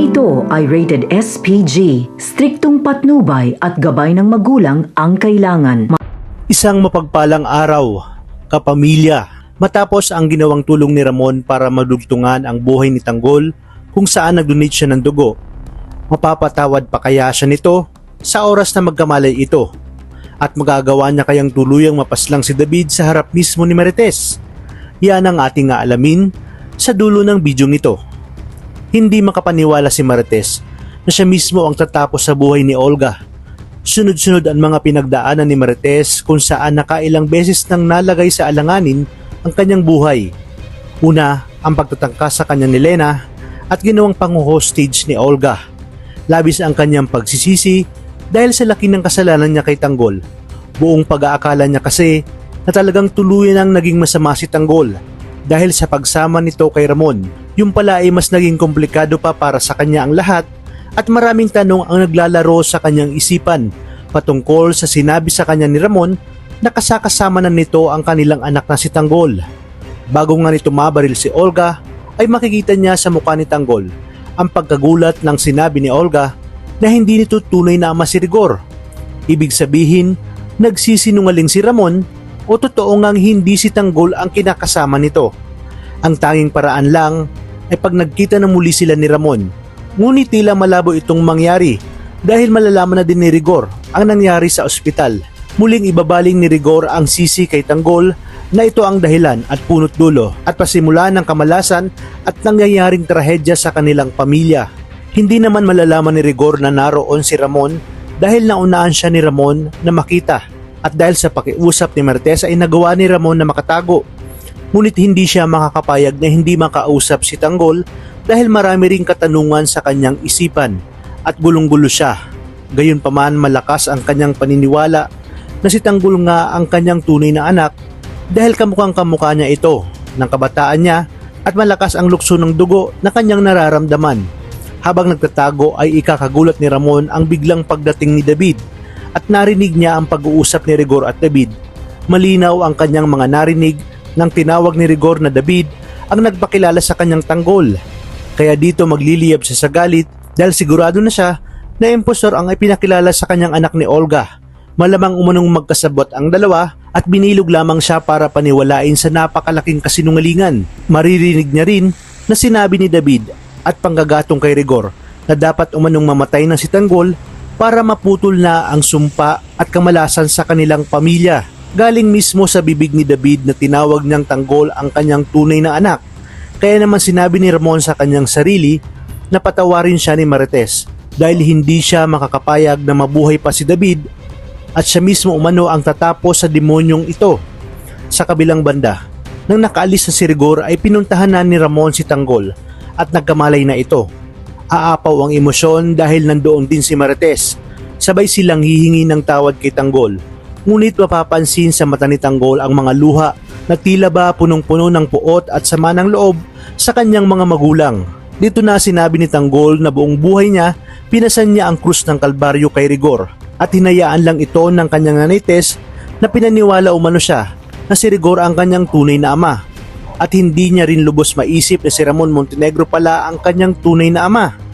ito ay rated SPG, striktong patnubay at gabay ng magulang ang kailangan. Isang mapagpalang araw, kapamilya, matapos ang ginawang tulong ni Ramon para madugtungan ang buhay ni Tanggol kung saan nag-donate siya ng dugo. Mapapatawad pa kaya siya nito sa oras na magkamalay ito? At magagawa niya kayang tuluyang mapaslang si David sa harap mismo ni Marites? Yan ang ating aalamin sa dulo ng bidyong ito. Hindi makapaniwala si Marites na siya mismo ang tatapos sa buhay ni Olga. Sunod-sunod ang mga pinagdaanan ni Marites kung saan nakailang beses nang nalagay sa alanganin ang kanyang buhay. Una, ang pagtatangka sa kanya ni Lena at ginawang pang-hostage ni Olga. Labis ang kanyang pagsisisi dahil sa laki ng kasalanan niya kay Tanggol. Buong pag-aakala niya kasi na talagang tuluyan ang naging masama si Tanggol dahil sa pagsama nito kay Ramon. Yung pala ay mas naging komplikado pa para sa kanya ang lahat at maraming tanong ang naglalaro sa kanyang isipan patungkol sa sinabi sa kanya ni Ramon na kasakasama na nito ang kanilang anak na si Tanggol. Bago nga nito mabaril si Olga ay makikita niya sa mukha ni Tanggol ang pagkagulat ng sinabi ni Olga na hindi nito tunay na ama si Rigor. Ibig sabihin, nagsisinungaling si Ramon o totoo ngang hindi si Tanggol ang kinakasama nito. Ang tanging paraan lang ay pag nagkita na muli sila ni Ramon. Ngunit tila malabo itong mangyari dahil malalaman na din ni Rigor ang nangyari sa ospital. Muling ibabaling ni Rigor ang sisi kay Tanggol na ito ang dahilan at punot dulo at pasimula ng kamalasan at nangyayaring trahedya sa kanilang pamilya. Hindi naman malalaman ni Rigor na naroon si Ramon dahil naunaan siya ni Ramon na makita at dahil sa pakiusap ni Marites ay nagawa ni Ramon na makatago. Ngunit hindi siya makakapayag na hindi makausap si Tanggol dahil marami ring katanungan sa kanyang isipan at gulong-gulo siya. Gayunpaman malakas ang kanyang paniniwala na si Tanggol nga ang kanyang tunay na anak dahil kamukhang kamukha niya ito ng kabataan niya at malakas ang lukso ng dugo na kanyang nararamdaman. Habang nagtatago ay ikakagulat ni Ramon ang biglang pagdating ni David at narinig niya ang pag-uusap ni Rigor at David. Malinaw ang kanyang mga narinig nang tinawag ni Rigor na David ang nagpakilala sa kanyang Tanggol. Kaya dito magliliyab siya sa galit dahil sigurado na siya na impostor ang ipinakilala sa kanyang anak ni Olga. Malamang umanong magkasabot ang dalawa at binilog lamang siya para paniwalain sa napakalaking kasinungalingan. Maririnig niya rin na sinabi ni David at panggagatong kay Rigor na dapat umanong mamatay na si Tanggol para maputol na ang sumpa at kamalasan sa kanilang pamilya. Galing mismo sa bibig ni David na tinawag niyang Tanggol ang kanyang tunay na anak. Kaya naman sinabi ni Ramon sa kanyang sarili na patawarin siya ni Marites dahil hindi siya makakapayag na mabuhay pa si David at siya mismo umano ang tatapos sa demonyong ito. Sa kabilang banda, nang nakaalis na si Rigor ay pinuntahan na ni Ramon si Tanggol at nagkamalay na ito. Aapaw ang emosyon dahil nandoon din si Marites. Sabay silang hihingi ng tawad kay Tanggol. Ngunit mapapansin sa mata ni Tanggol ang mga luha na tila ba punong-puno ng puot at sama ng loob sa kanyang mga magulang. Dito na sinabi ni Tanggol na buong buhay niya pinasan niya ang krus ng Kalbaryo kay Rigor at hinayaan lang ito ng kanyang nanay Tess na pinaniwala umano siya na si Rigor ang kanyang tunay na ama. At hindi niya rin lubos maisip na si Ramon Montenegro pala ang kanyang tunay na ama.